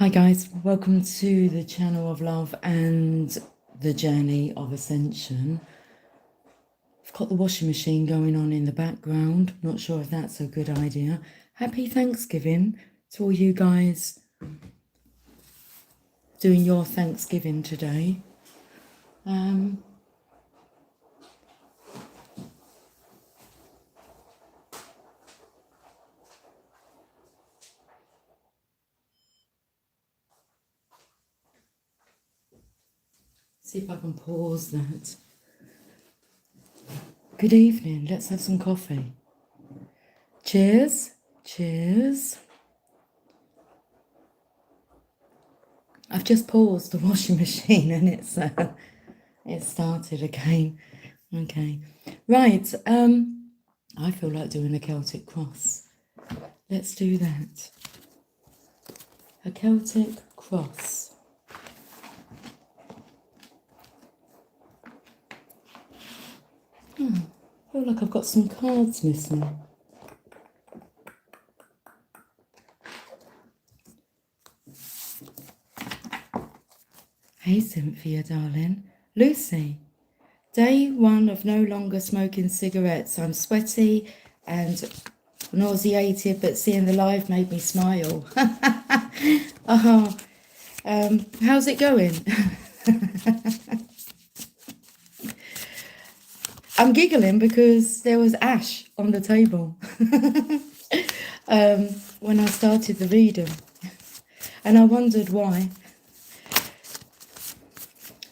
Hi guys, welcome to the channel of love and the journey of ascension. I've got the washing machine going on in the background. Not sure if that's a good idea. Happy Thanksgiving to all you guys doing your Thanksgiving today. See if I can pause that. Good evening. Let's have some coffee. Cheers. Cheers. I've just paused the washing machine and it started again. Okay. Right. I feel like doing a Celtic cross. Let's do that. A Celtic cross. I feel like I've got some cards missing. Hey Cynthia, darling. Lucy. Day 1 of no longer smoking cigarettes. I'm sweaty and nauseated, but seeing the live made me smile. How's it going? I'm giggling because there was ash on the table when I started the reading, and I wondered why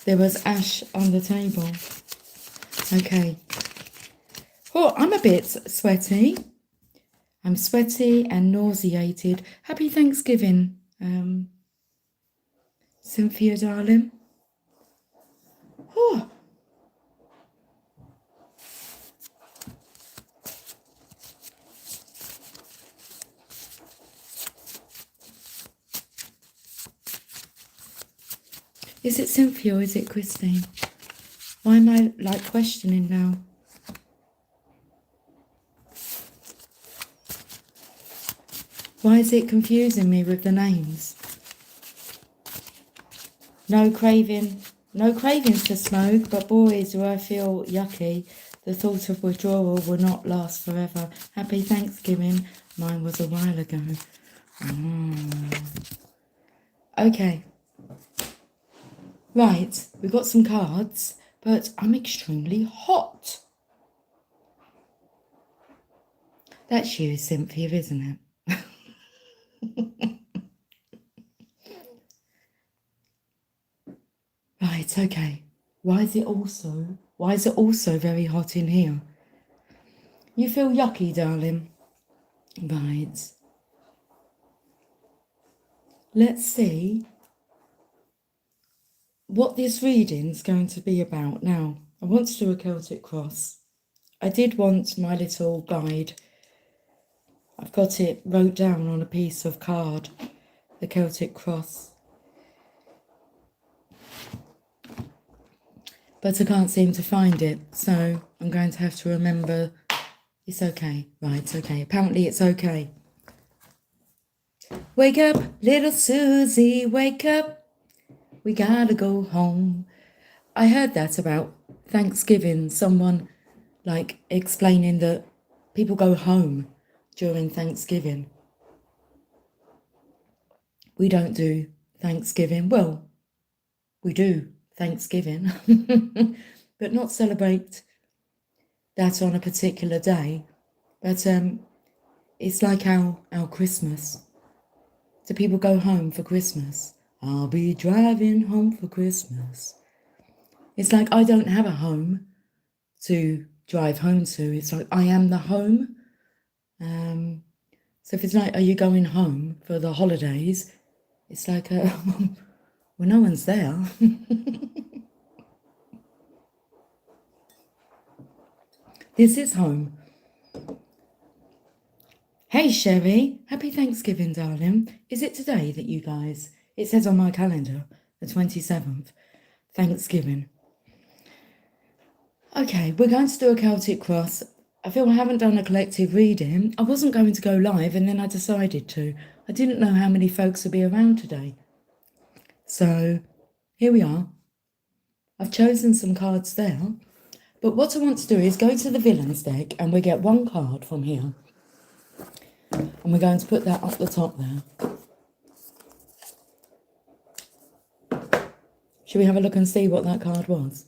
there was ash on the table. Okay. Oh, I'm a bit sweaty. I'm sweaty and nauseated. Happy Thanksgiving, Cynthia, darling. Oh. Is it Cynthia or is it Christine? Why am I like questioning now? Why is it confusing me with the names? No cravings to smoke, but boys, do I feel yucky. The thought of withdrawal will not last forever. Happy Thanksgiving. Mine was a while ago. Okay. Right, we've got some cards, but I'm extremely hot. That's you, Cynthia, isn't it? Right, okay. Why is it also very hot in here? You feel yucky, darling? Right. Let's see what this reading's going to be about. Now, I want to do a Celtic cross. I did want my little guide. I've got it wrote down on a piece of card, the Celtic cross. But I can't seem to find it, so I'm going to have to remember. It's okay. Right, okay. Apparently it's okay. Wake up, little Susie, wake up. We gotta go home. I heard that about Thanksgiving. Someone like explaining that people go home during Thanksgiving. We don't do Thanksgiving. Well, we do Thanksgiving, but not celebrate that on a particular day. But it's like our Christmas. Do people go home for Christmas? I'll be driving home for Christmas. It's like I don't have a home to drive home to. It's like I am the home. So if it's like, are you going home for the holidays? It's like, well, no one's there. This is home. Hey, Sherry. Happy Thanksgiving, darling. Is it today that you guys... It says on my calendar, the 27th, Thanksgiving. Okay, we're going to do a Celtic cross. I feel I haven't done a collective reading. I wasn't going to go live and then I decided to. I didn't know how many folks would be around today. So here we are. I've chosen some cards there. But what I want to do is go to the villains deck and we get one card from here. And we're going to put that up the top there. Should we have a look and see what that card was?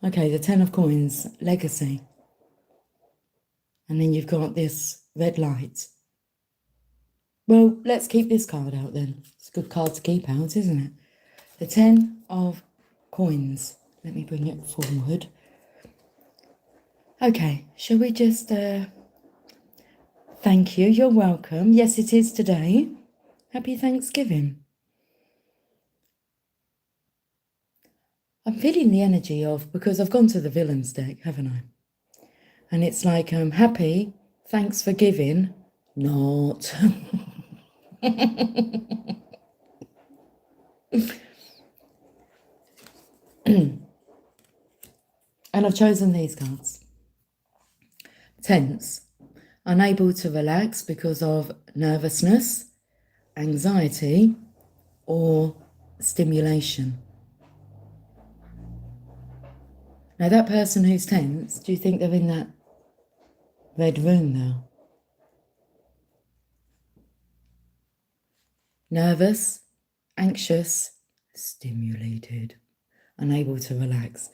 Okay, the 10 of coins, legacy. And then you've got this red light. Well, let's keep this card out then. It's a good card to keep out, isn't it? The 10 of coins. Let me bring it forward. Okay, shall we just... Thank you, you're welcome. Yes, it is today. Happy Thanksgiving. I'm feeling the energy of, because I've gone to the villains deck, haven't I? And it's like, happy, thanks for giving, not. And I've chosen these cards. Tense, unable to relax because of nervousness, anxiety, or stimulation. Now that person who's tense, do you think they're in that red room now? Nervous, anxious, stimulated, unable to relax.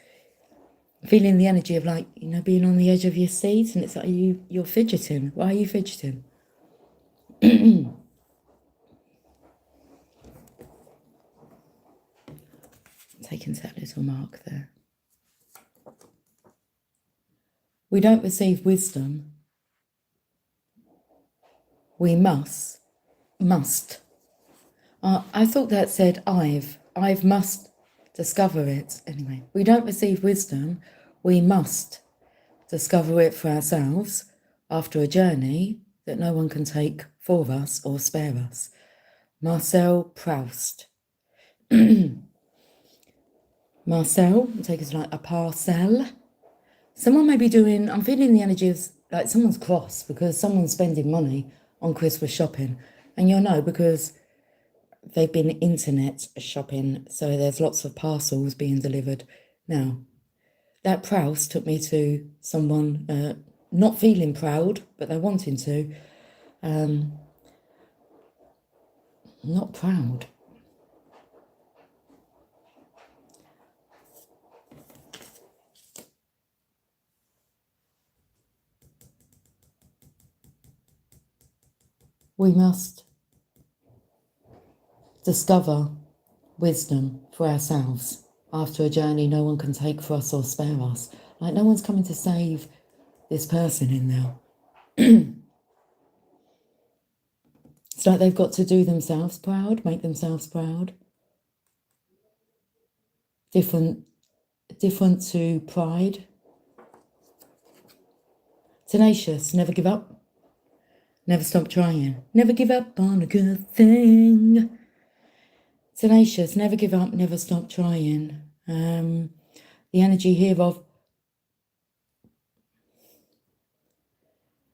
Feeling the energy of, like, you know, being on the edge of your seat, and it's like you're fidgeting. Why are you fidgeting? Taking that little mark there. We don't receive wisdom. We must. I thought that said I've must discover it. Anyway, we don't receive wisdom. We must discover it for ourselves after a journey that no one can take for us or spare us. Marcel Proust. Marcel, take us like a parcel. Someone may be doing, I'm feeling the energy of, like, someone's cross because someone's spending money on Christmas shopping. And you'll know because they've been internet shopping, so there's lots of parcels being delivered. Now, that Proust took me to someone not feeling proud, but they're wanting to. Not proud. We must discover wisdom for ourselves after a journey no one can take for us or spare us. Like, no one's coming to save this person in there. It's like they've got to do themselves proud, make themselves proud. Different to pride. Tenacious, never give up. Never stop trying. Never give up on a good thing. Tenacious, never give up, never stop trying. The energy here of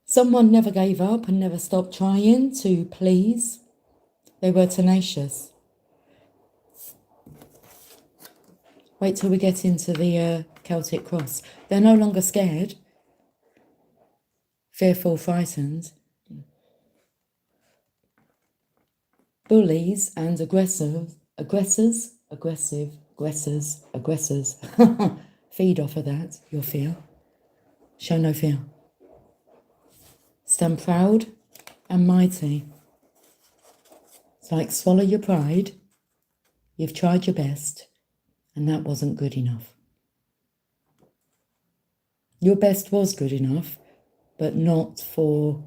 someone never gave up and never stopped trying to please. They were tenacious. Wait till we get into the Celtic cross. They're no longer scared, fearful, frightened. Bullies and aggressors. Feed off of that, your fear. Show no fear. Stand proud and mighty. It's like swallow your pride. You've tried your best, and that wasn't good enough. Your best was good enough, but not for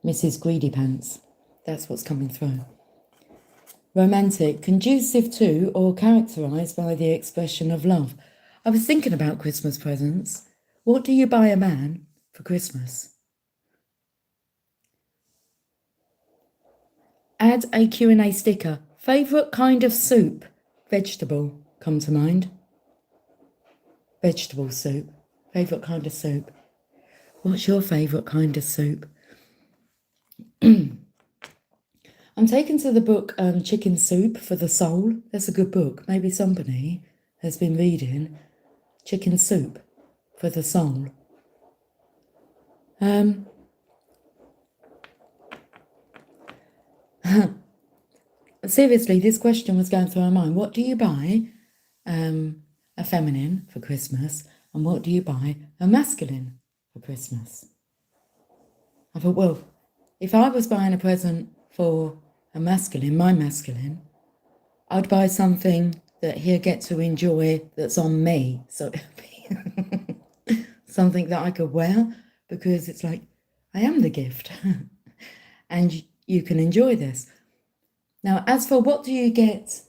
Mrs. Greedy Pants. That's what's coming through. Romantic, conducive to or characterised by the expression of love. I was thinking about Christmas presents. What do you buy a man for Christmas? Add a Q&A sticker. Favourite kind of soup? Vegetable come to mind. Vegetable soup. Favourite kind of soup. What's your favourite kind of soup? I'm taken to the book Chicken Soup for the Soul. That's a good book. Maybe somebody has been reading Chicken Soup for the Soul. Seriously, this question was going through my mind. What do you buy a feminine for Christmas, and what do you buy a masculine for Christmas? I thought, well, if I was buying a present for a masculine, my masculine, I'd buy something that he'll get to enjoy that's on me. So something that I could wear, because it's like, I am the gift and you can enjoy this. Now, as for what do you get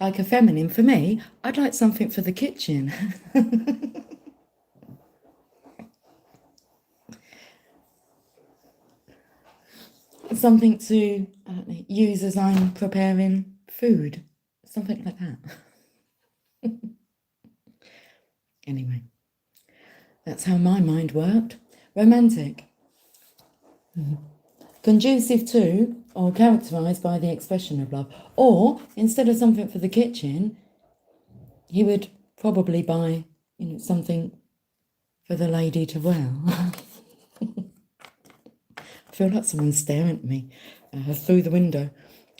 like a feminine, for me, I'd like something for the kitchen. Something to, I don't know, use as I'm preparing food. Something like that. Anyway, that's how my mind worked. Romantic. Conducive to or characterised by the expression of love. Or, instead of something for the kitchen, he would probably buy, something for the lady to wear. I feel like someone's staring at me through the window.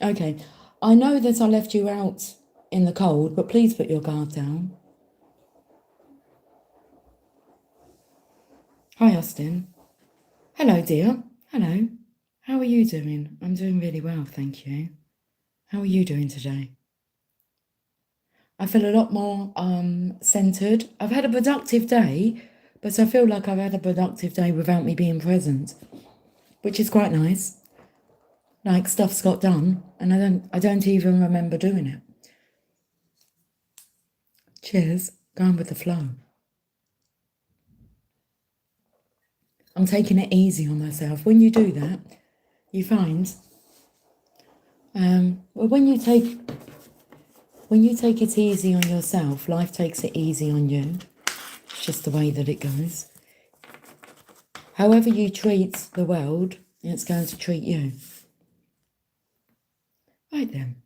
Okay, I know that I left you out in the cold, but please put your guard down. Hi, Austin. Hello, dear. Hello. How are you doing? I'm doing really well, thank you. How are you doing today? I feel a lot more centered. I've had a productive day, but I feel like I've had a productive day without me being present, which is quite nice. Like, stuff's got done, and I don't even remember doing it. Cheers. Going with the flow. I'm taking it easy on myself. When you do that, you find, well, when you take it easy on yourself, life takes it easy on you. It's just the way that it goes. However you treat the world, it's going to treat you. Right then.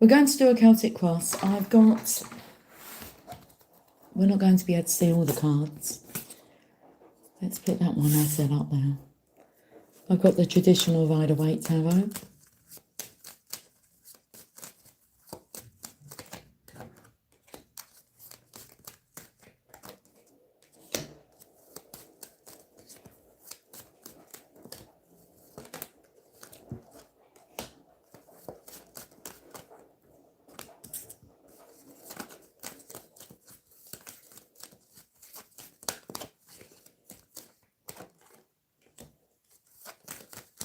We're going to do a Celtic cross. We're not going to be able to see all the cards. Let's put that one I set up there. I've got the traditional Rider-Waite tarot.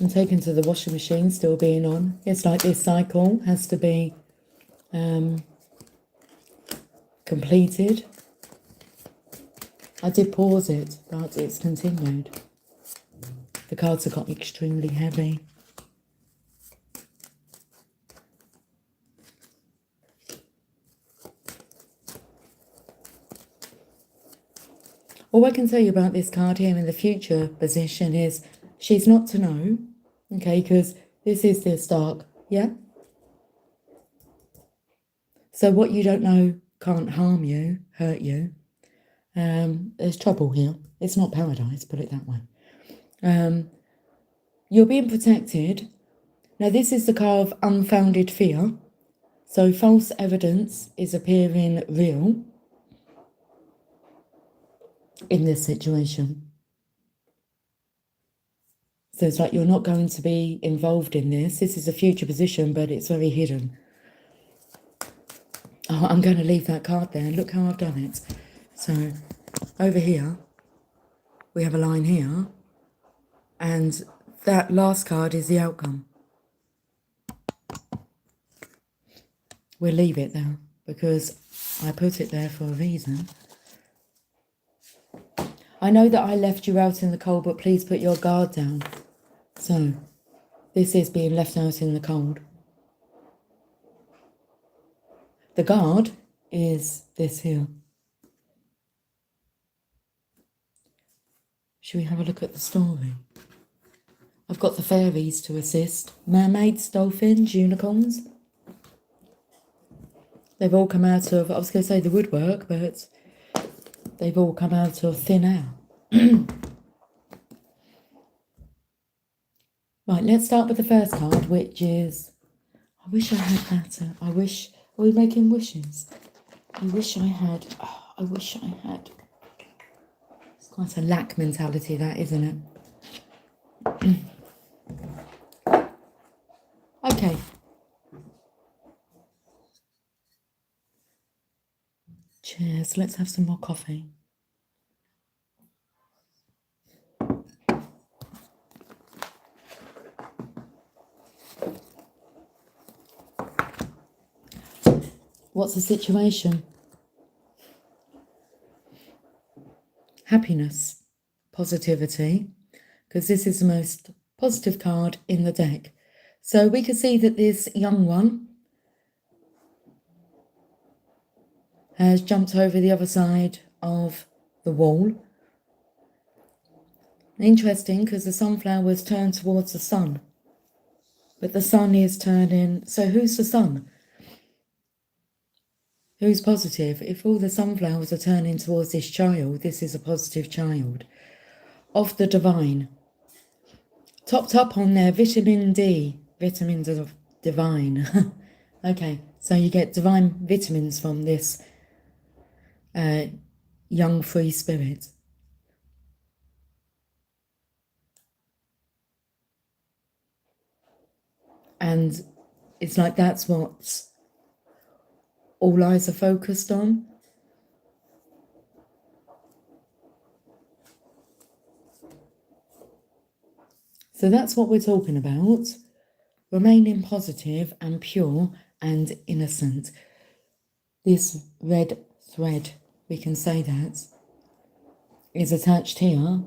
I'm taken to the washing machine, still being on. It's like this cycle has to be completed. I did pause it, but it's continued. The cards have got extremely heavy. All I can tell you about this card here in the future position is she's not to know, okay, because this is this dark, yeah? So what you don't know can't harm you, hurt you. There's trouble here. It's not paradise, put it that way. You're being protected. Now, this is the card of unfounded fear. So false evidence is appearing real in this situation. So it's like you're not going to be involved in this. This is a future position, but it's very hidden. Oh, I'm going to leave that card there. Look how I've done it. So over here, we have a line here. And that last card is the outcome. We'll leave it there because I put it there for a reason. I know that I left you out in the cold, but please put your guard down. So, this is being left out in the cold. The guard is this here. Should we have a look at the story? I've got the fairies to assist. Mermaids, dolphins, unicorns. They've all come out of, I was going to say the woodwork, but they've all come out of thin air. Right, let's start with the first card, which is, I wish I had that. Are we making wishes? I wish I had. It's quite a lack mentality, that, isn't it? Okay. Cheers. Let's have some more coffee. What's the situation? Happiness, positivity, because this is the most positive card in the deck. So we can see that this young one has jumped over the other side of the wall. Interesting, because the sunflowers turn towards the sun, but the sun is turning. So who's the sun? Who's positive? If all the sunflowers are turning towards this child, this is a positive child of the divine. Topped up on their vitamin D, vitamins of divine. Okay, so you get divine vitamins from this young free spirit. And it's like that's what all eyes are focused on. So that's what we're talking about. Remaining positive and pure and innocent. This red thread, we can say that, is attached here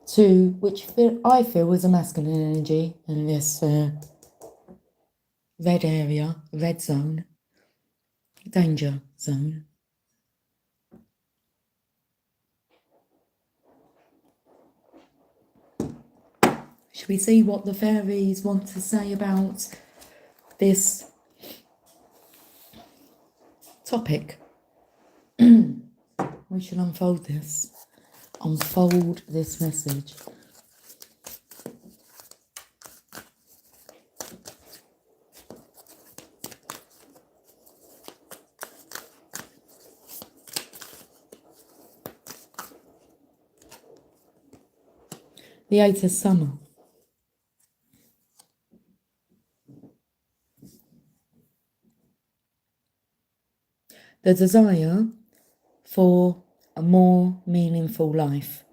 to, which I feel is a masculine energy in this red area, red zone, danger zone. Should we see what the fairies want to say about this topic? We should unfold this message. The 8th of summer. The desire for a more meaningful life,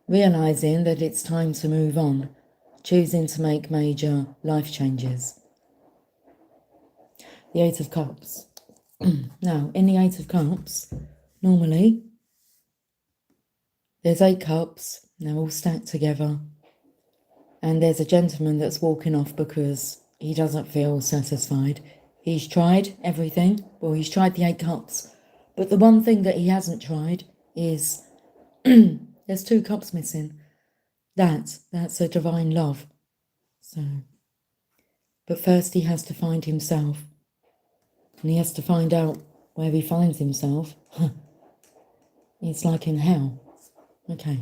realizing that it's time to move on, choosing to make major life changes. The 8 of Cups. Now, in the 8 of Cups, normally there's 8 cups, they're all stacked together, and there's a gentleman that's walking off because he doesn't feel satisfied. He's tried everything. Well, he's tried the 8 cups. But the one thing that he hasn't tried is there's 2 cups missing. That's a divine love. So, but first he has to find himself. And he has to find out where he finds himself. It's like in hell. Okay.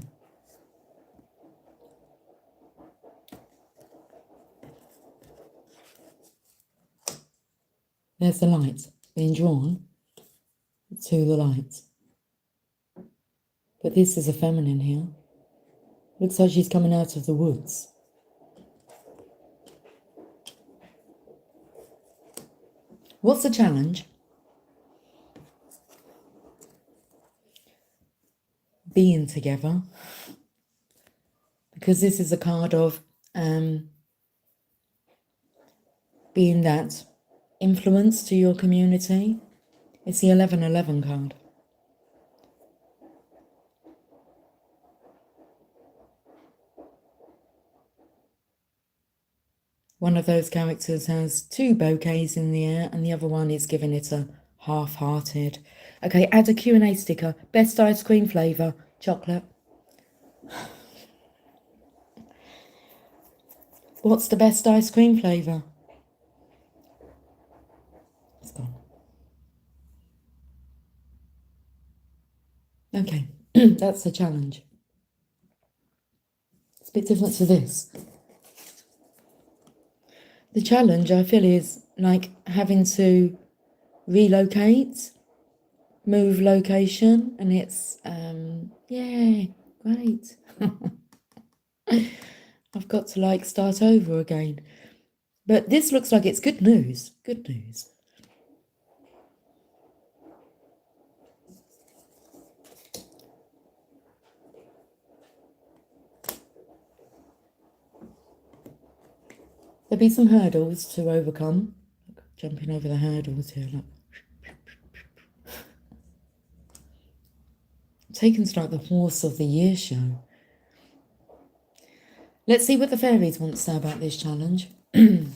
There's the light being drawn to the light. But this is a feminine here. Looks like she's coming out of the woods. What's the challenge? Being together. Because this is a card of being that influence to your community. It's the 1111 card. One of those characters has 2 bouquets in the air and the other one is giving it a half-hearted. Okay, add a Q&A sticker. Best ice cream flavour, chocolate. What's the best ice cream flavour? It's gone. Okay, that's the challenge. It's a bit different to this. The challenge, I feel, is like having to relocate, move location, and it's, yeah, great. I've got to like start over again. But this looks like it's good news. Good news. There'll be some hurdles to overcome. Look, jumping over the hurdles here. Look. Taken to like the Horse of the Year show. Let's see what the fairies want to say about this challenge. The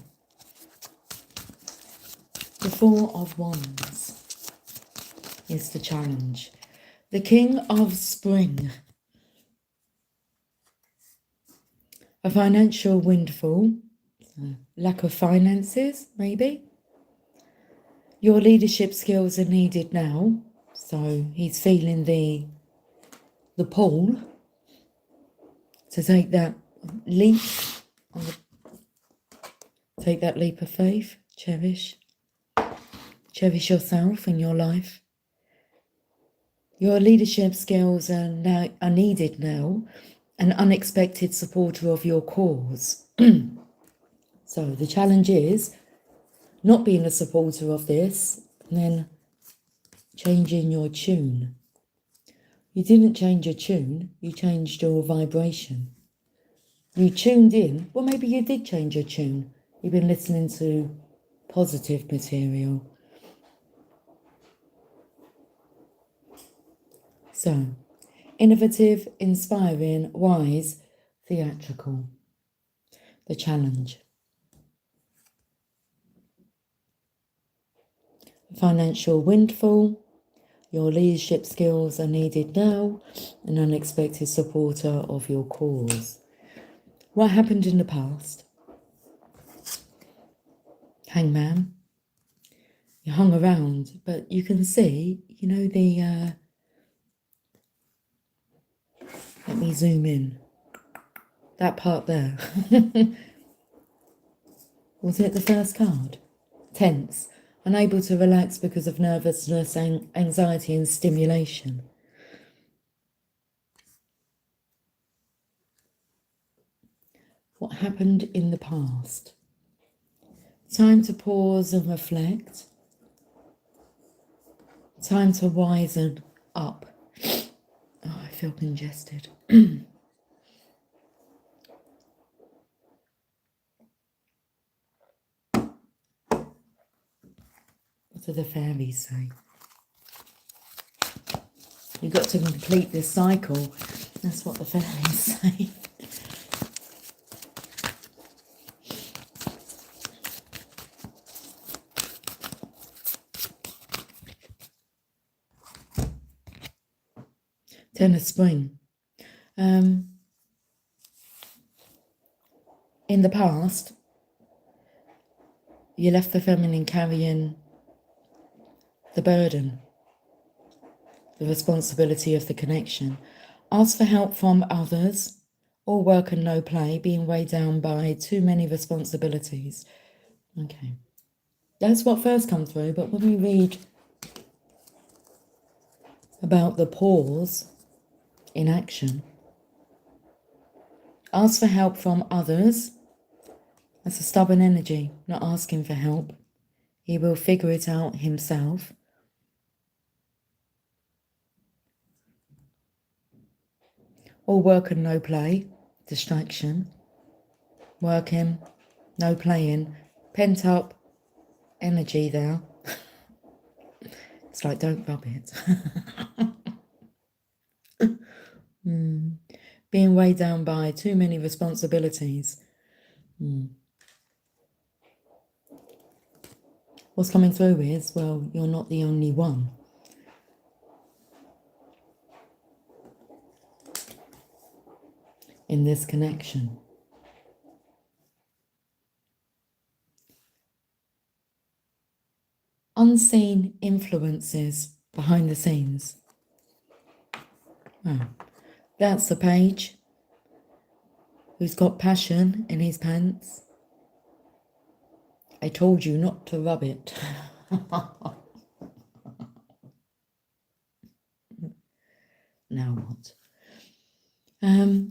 Four of Wands is the challenge. The King of Spring. A financial windfall. Lack of finances, maybe. Your leadership skills are needed now. So he's feeling the pull to take that leap. Take that leap of faith. Cherish yourself in your life. Your leadership skills are needed now. An unexpected supporter of your cause. So the challenge is not being a supporter of this, and then changing your tune. You didn't change your tune, you changed your vibration. You tuned in, well, maybe you did change your tune. You've been listening to positive material. So, innovative, inspiring, wise, theatrical. The challenge. Financial windfall. Your leadership skills are needed now. An unexpected supporter of your cause. What happened in the past? Hangman. You hung around, but you can see, you know, the... let me zoom in. That part there. Was it the first card? Tense. Unable to relax because of nervousness, anxiety and stimulation. What happened in the past? Time to pause and reflect. Time to wisen up. Oh, I feel congested. What do the fairies say? You've got to complete this cycle. That's what the fairies say. Ten of Spring. In the past, you left the feminine carrying the burden, the responsibility of the connection. Ask for help from others. All work and no play, being weighed down by too many responsibilities. Okay. That's what first come through, but when we read about the pause in action, ask for help from others. That's a stubborn energy, not asking for help. He will figure it out himself. All work and no play, distraction. Working, no playing, pent up energy there. It's like, don't rub it. Being weighed down by too many responsibilities. What's coming through is, well, you're not the only one. In this connection. unseen influences behind the scenes. Oh, that's the page who's got passion in his pants. I told you not to rub it. Now what?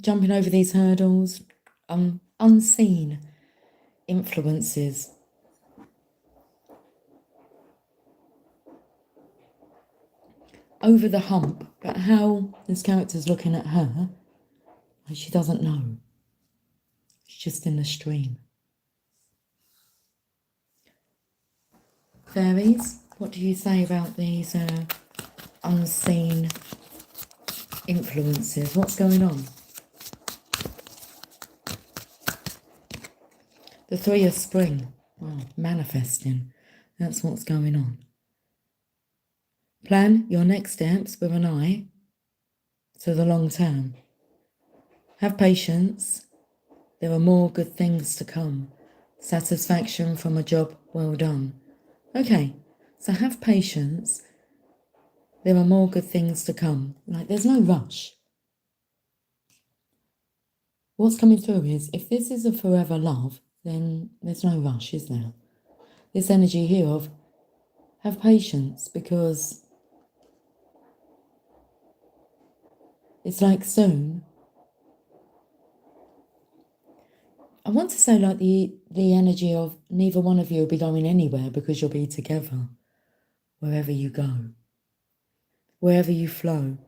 Jumping over these hurdles, unseen influences. Over the hump, but how this character's looking at her, she doesn't know. She's just in the stream. Fairies, what do you say about these unseen influences? What's going on? The Three of Spring. Oh, manifesting. That's what's going on. Plan your next steps with an eye to the long term. Have patience. There are more good things to come. Satisfaction from a job well done. Okay, so have patience. There are more good things to come. Like, there's no rush. What's coming through is, if this is a forever love, then there's no rush, is there? This energy here of have patience, because it's like soon. I want to say like the energy of neither one of you will be going anywhere, because you'll be together wherever you go, wherever you flow.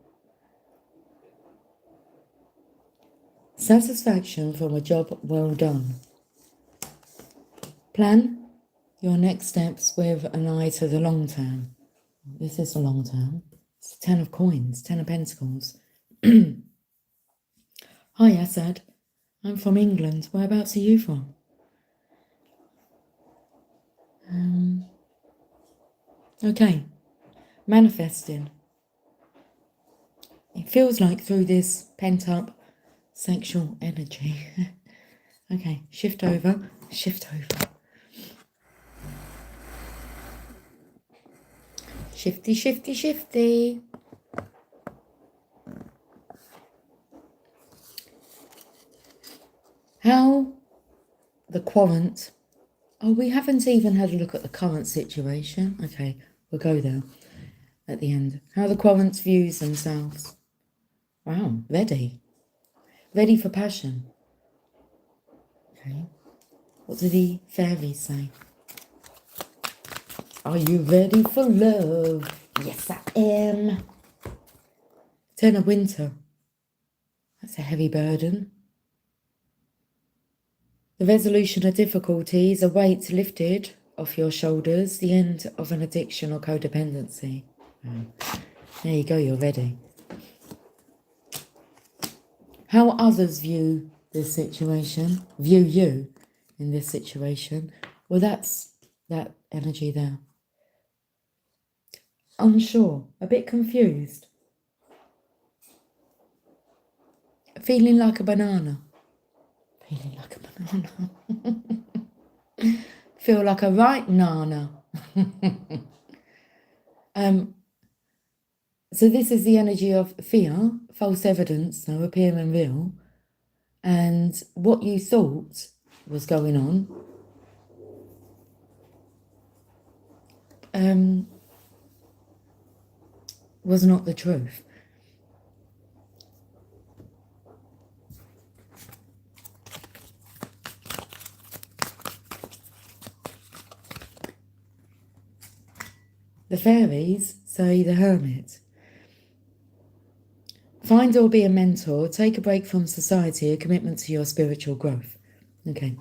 Satisfaction from a job well done. Plan your next steps with an eye to the long term. This is the long term. It's the 10 of coins, 10 of pentacles. Hi, Assad. I'm from England. Whereabouts are you from? Okay. Manifesting. It feels like through this pent-up sexual energy. Okay, shift over. Shifty. How the quadrant. Oh, we haven't even had a look at the current situation. Okay, we'll go there at the end. How the quadrant views themselves. Wow, ready. Ready for passion. Okay. What do the fairies say? Are you ready for love? Yes, I am. 10 of winter. That's a heavy burden. The resolution of difficulties, a weight lifted off your shoulders, the end of an addiction or codependency. There you go, you're ready. How others view this situation, view you in this situation, well, that's that energy there. Unsure, a bit confused. Feeling like a banana. Feeling like a banana. Feel like a right nana. So this is the energy of fear, false evidence, though, appearing real. And what you thought was going on was not the truth. The fairies say the Hermit. Find or be a mentor, take a break from society, a commitment to your spiritual growth. Okay.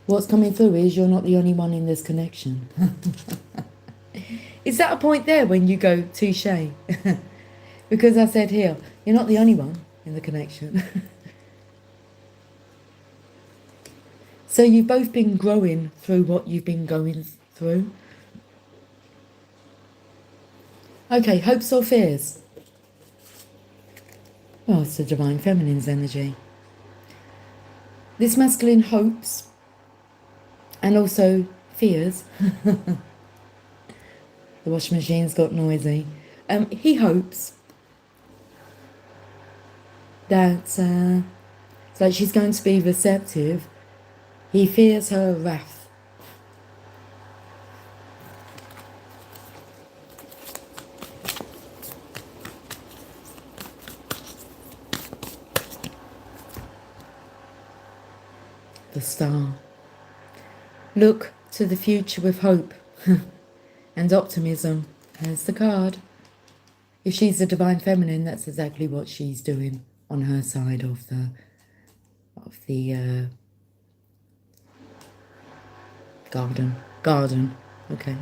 What's coming through is you're not the only one in this connection. Is that a point there when you go touche? Because I said here, you're not the only one in the connection. So you've both been growing through what you've been going through. Okay, hopes or fears? Well, it's the Divine Feminine's energy. This masculine hopes and also fears The washing machine's got noisy. He hopes that she's going to be receptive. He fears her wrath. The star. Look to the future with hope and optimism. There's the card. If she's the divine feminine, that's exactly what she's doing on her side of the garden. Okay.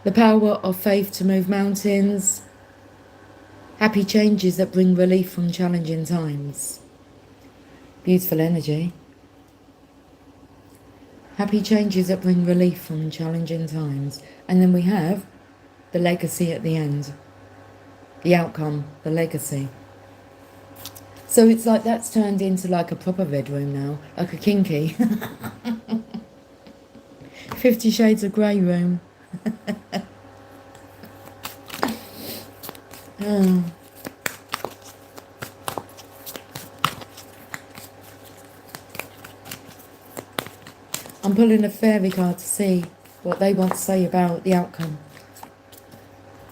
The power of faith to move mountains. Happy changes that bring relief from challenging times. Beautiful energy. Happy changes that bring relief from challenging times. And then we have the legacy at the end. The outcome, the legacy. So it's like that's turned into like a proper red room now. Like a kinky. 50 Shades of Grey room. Oh. I'm pulling a fairy card to see what they want to say about the outcome.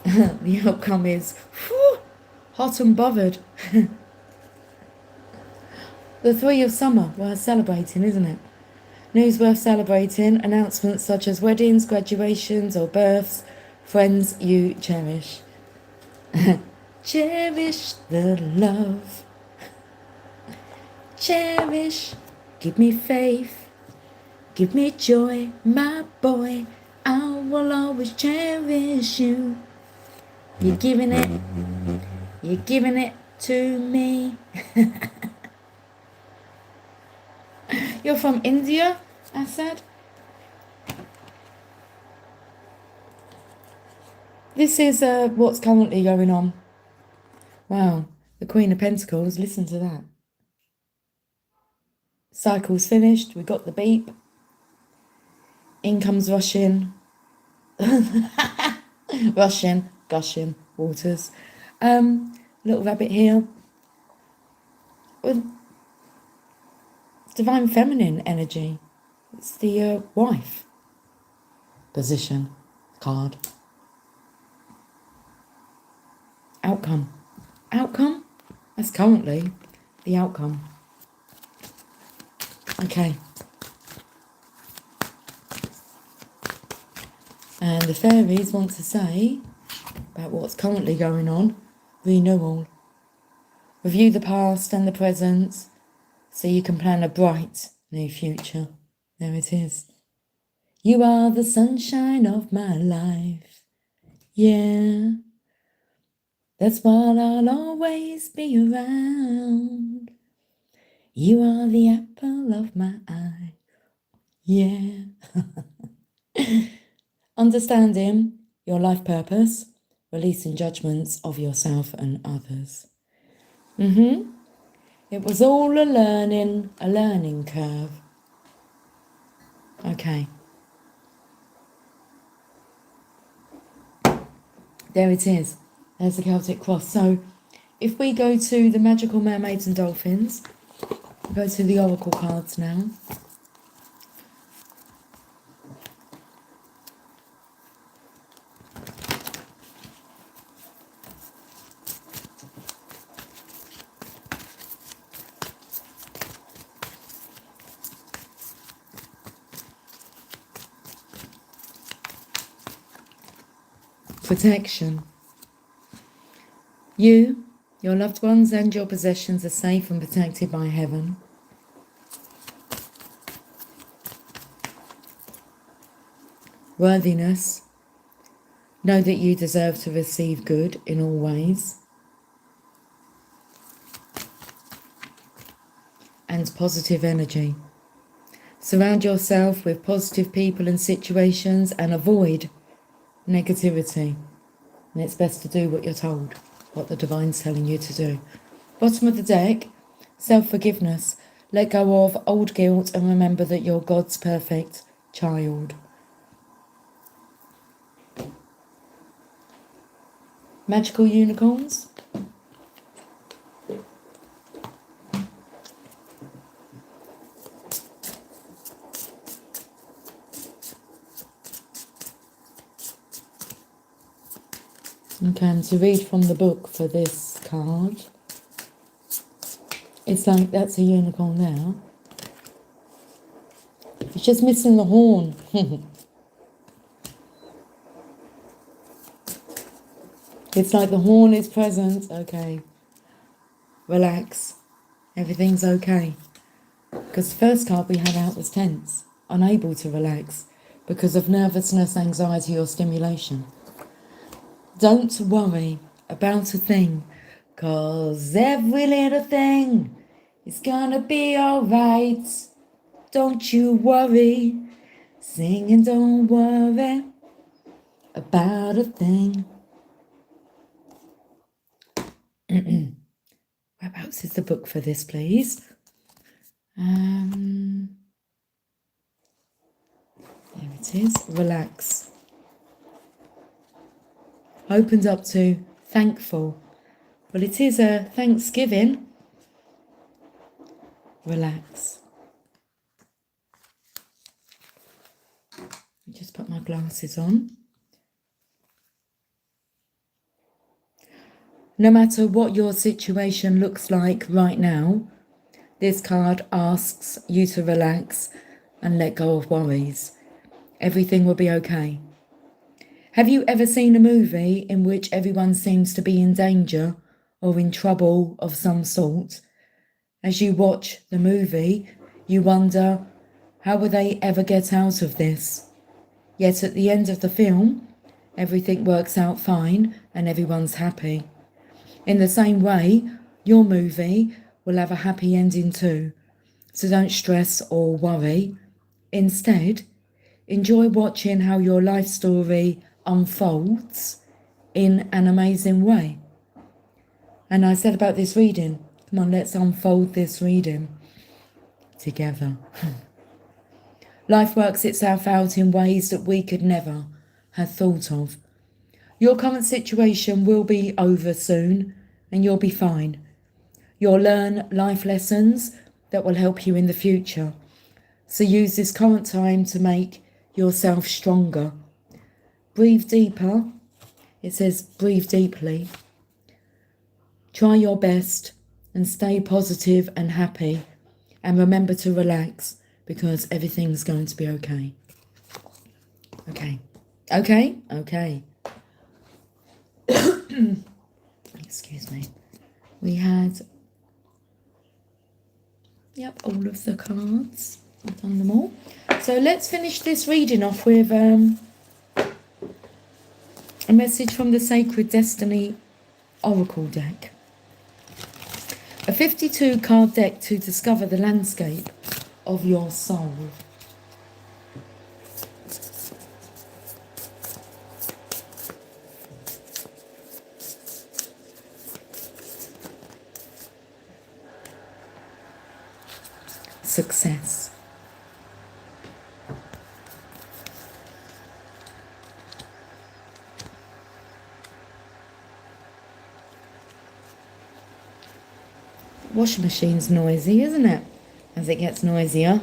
The outcome is hot and bothered. The Three of Summer, worth celebrating, isn't it? News worth celebrating, announcements such as weddings, graduations or births, friends you cherish. Cherish the love. Cherish, give me faith, give me joy, my boy. I will always cherish you. You're giving it to me. You're from India, I said. This is what's currently going on. Wow, the Queen of Pentacles, listen to that. Cycle's finished, we got the beep. Income's rushing. Gushing, waters. Little rabbit here. With divine feminine energy. It's the wife position card. Outcome. Outcome? That's currently the outcome. Okay. And the fairies want to say about what's currently going on. Renewal. Review the past and the present so you can plan a bright new future. There it is. You are the sunshine of my life. Yeah. That's what I'll always be around. You are the apple of my eye. Yeah. Understanding your life purpose, releasing judgments of yourself and others. It was all a learning curve. Okay. There it is. There's the Celtic cross. So if we go to the magical mermaids and dolphins, go to the oracle cards now. Protection. You, your loved ones and your possessions are safe and protected by heaven. Worthiness. Know that you deserve to receive good in all ways. And positive energy. Surround yourself with positive people and situations and avoid negativity. And it's best to do what you're told, what the divine's telling you to do. Bottom of the deck, self-forgiveness. Let go of old guilt and remember that you're God's perfect child. Magical unicorns. Okay, and to read from the book for this card, it's like that's a unicorn now. It's just missing the horn. It's like the horn is present. Okay. Relax. Everything's okay. Because the first card we had out was tense. Unable to relax because of nervousness, anxiety or stimulation. Don't worry about a thing, 'cause every little thing is gonna be alright. Don't you worry, sing and don't worry about a thing. Whereabouts is the book for this, please? There it is. Relax. Opened up to thankful. Well, it is a Thanksgiving. Relax. Just put my glasses on. No matter what your situation looks like right now, this card asks you to relax and let go of worries. Everything will be okay. Have you ever seen a movie in which everyone seems to be in danger or in trouble of some sort? As you watch the movie, you wonder, how will they ever get out of this? Yet at the end of the film, everything works out fine and everyone's happy. In the same way, your movie will have a happy ending too. So don't stress or worry. Instead, enjoy watching how your life story unfolds in an amazing way. And I said about this reading, come on, let's unfold this reading together. Life works itself out in ways that we could never have thought of. Your current situation will be over soon and you'll be fine. You'll learn life lessons that will help you in the future. So use this current time to make yourself stronger. Breathe deeper. It says breathe deeply. Try your best and stay positive and happy. And remember to relax because everything's going to be okay. Okay. Okay? Okay. Excuse me. We had, all of the cards. I've done them all. So let's finish this reading off with a message from the Sacred Destiny Oracle deck. A 52 card deck to discover the landscape of your soul. Success. Washing machine's noisy, isn't it? As it gets noisier.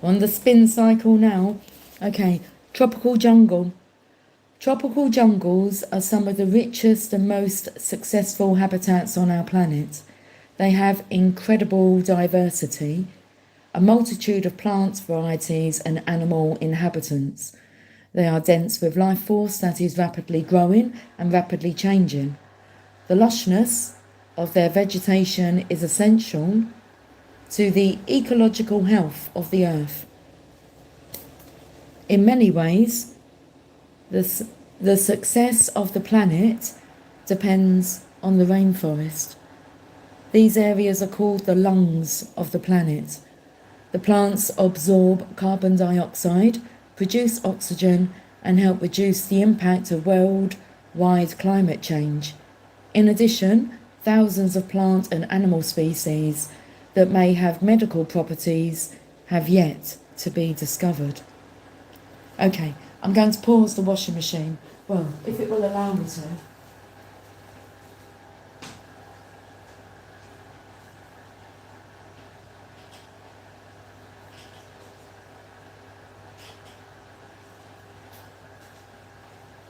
On the spin cycle now. Okay, tropical jungle. Tropical jungles are some of the richest and most successful habitats on our planet. They have incredible diversity, a multitude of plant varieties and animal inhabitants. They are dense with life force that is rapidly growing and rapidly changing. The lushness of their vegetation is essential to the ecological health of the earth. In many ways, the success of the planet depends on the rainforest. These areas are called the lungs of the planet. The plants absorb carbon dioxide, produce oxygen, and help reduce the impact of worldwide climate change. In addition, thousands of plant and animal species that may have medical properties have yet to be discovered. Okay, I'm going to pause the washing machine. Well, if it will allow me to.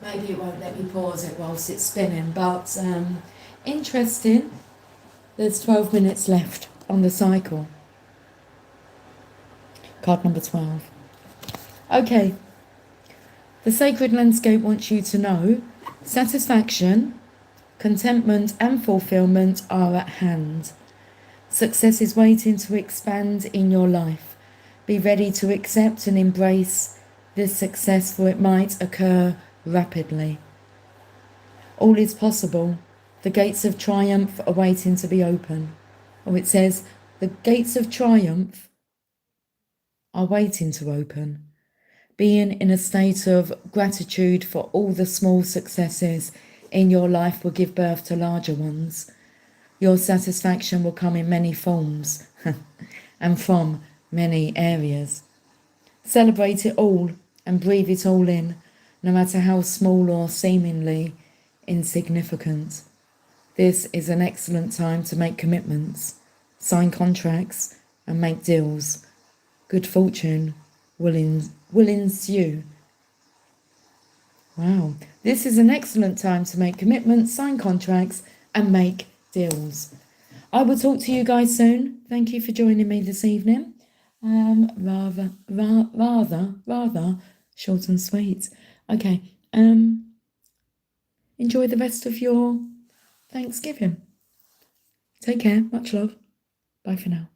Maybe it won't let me pause it whilst it's spinning, but interesting. There's 12 minutes left on the cycle. Card number 12. Okay. The sacred landscape wants you to know satisfaction, contentment and fulfillment are at hand. Success is waiting to expand in your life. Be ready to accept and embrace this success, for it might occur rapidly. All is possible. The gates of triumph are waiting to be open. Oh, it says the gates of triumph are waiting to open. Being in a state of gratitude for all the small successes in your life will give birth to larger ones. Your satisfaction will come in many forms and from many areas. Celebrate it all and breathe it all in, no matter how small or seemingly insignificant. This is an excellent time to make commitments, sign contracts and make deals. Good fortune will ensue. Wow. This is an excellent time to make commitments, sign contracts and make deals. I will talk to you guys soon. Thank you for joining me this evening. Rather short and sweet. Okay. Enjoy the rest of your Thanksgiving. Take care. Much love. Bye for now.